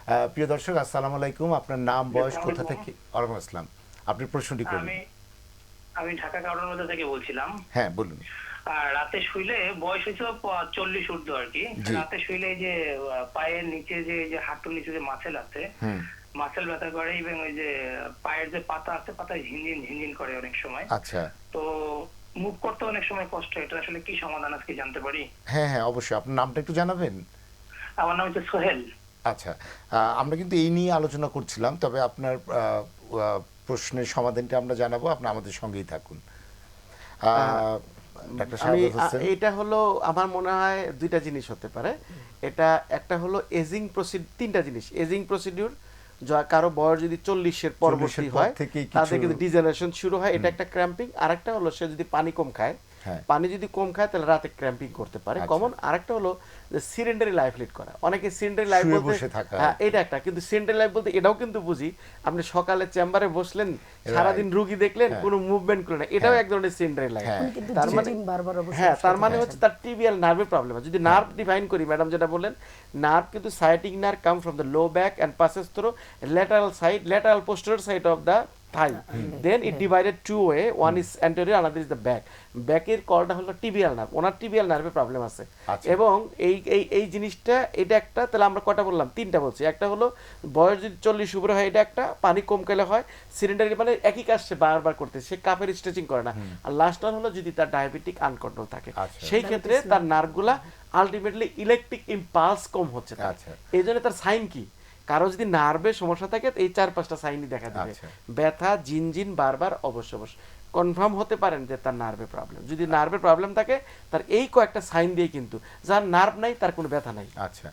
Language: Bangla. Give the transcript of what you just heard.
প্রিয় দর্শক, আসসালামু আলাইকুম। আপনার নাম, বয়স, কোথা থেকে? ওয়ালাইকুম আসসালাম। আপনি প্রশ্নটি করুন। আমি আমি ঢাকা কাউরান বাজার থেকে বলছিলাম। হ্যাঁ, বলুন। রাতে শুইলে বয়স হয়েছে 40 ঊর্ধ্ব আর কি। জি। রাতে শুইলে এই যে পায়ের নিচে যে হাঁটুর নিচে যে মাসেল আছে, হুম। মাসেল ব্যথা করে এবং ওই যে পায়ের যে পাতা আছে পাতায় ঝিনঝিন ঝিনঝিন করে অনেক সময়। আচ্ছা। তো মুভ করতে অনেক সময় কষ্ট হয়। এটা আসলে কি সমাধান আজকে জানতে পারি? হ্যাঁ, হ্যাঁ, অবশ্যই। আপনার নামটা একটু জানাবেন? আমার নাম হচ্ছে সোহেল। আচ্ছা। আমরা কিন্তু এই নিয়ে আলোচনা করছিলাম। তবে আপনার আ আ প্রশ্নের সমাধানটা আমরা জানাবো। আপনি আমাদের সঙ্গেই থাকুন। আ আহ, ডাক্তার আমি শাহাদাত হোসেন। এটা হলো আমার মনে হয় দুইটা জিনিস হতে পারে। এটা একটা হলো এজিং তিনটা জিনিস এজিং প্রসিডিউর। যা কারো বয়স যদি 40-এর 40-এর পরবর্তী পর হয় থেকেই তাদের কিছু। কিন্তু ডিজেনারেশন শুরু হয়, এটা একটা ক্র্যাম্পিং। আরেকটা হলো সে যদি পানি কম খায়, হ্যাঁ। পানি যদি কম খায় তাহলে রাতে ক্র্যাম্পিং করতে পারে আচ্ছা। কমন। আরেকটা হলো যে সিডেন্টারি লাইফ লিড করা। অনেকে সিডেন্টারি লাইফ শুয়ে বলতে বসে থাকা হ্যাঁ আর কি। এটা একটা, কিন্তু সিডেন্টারি লাইফ বলতে এটাও কিন্তু বুঝি আপনি সকালে চেম্বারে বসলেন, সারাদিন Right. রুগী দেখলেন, হ্যাঁ। কোনো মুভমেন্ট করলেন না, এটাও হ্যাঁ। এক ধরনের সিডেন্টারি লাইফ। হ্যাঁ। উনি কিন্তু তার মানে জিম বারবার অবশ্য হ্যাঁ, তার মানে সাথে হচ্ছে আছেন। তার টিবিয়াল নার্ভের প্রবলেম আছে। যদি নার্ভ ডিফাইন করি, ম্যাডাম যেটা বললেন, নার্ভ কিন্তু sciatic nerve come from the low back and passes through lateral side, lateral posterior side of the thigh. Then it divided two way, one is anterior, another is the back. ব্যাকের কলটা হলো টিবিয়াল নার্ভ, ওনার টিবিয়াল নার্ভে প্রবলেম আছে। আচ্ছা। এবং এই এই এই জিনিসটা, এটা একটা, তাহলে আমরা কটা বললাম? তিনটা বলছি। একটা হলো বয়স যদি 40 উপরে হয়, এটা একটা। পানি কম খেলে হয়। সিলিন্ডারি মানে একই কাজ সে বারবার করতে, সে কাপের স্ট্রেচিং করে না। আর লাস্ট ওয়ান হলো যদি তার ডায়াবেটিক আনকন্ট্রোল থাকে, আচ্ছা। সেই ক্ষেত্রে তার নার্ভগুলা আলটিমেটলি ইলেকট্রিক ইম্পালস কম হচ্ছে তার। আচ্ছা। এই জন্য তার সাইন কি? কারো যদি নার্ভের সমস্যা থাকে এই 4-5টা সাইনই দেখা দিবে। আচ্ছা। ব্যথা, জিনজিন, বারবার, অবশ্য অবশ্য কনফার্ম হতে পারেন যে তার নার্ভের প্রবলেম। যদি নার্ভের প্রবলেম থাকে, তার এই কয়েকটা সাইন দিয়ে কিন্তু, যার নার্ভ নাই তার কোনো ব্যথা নাই। আচ্ছা।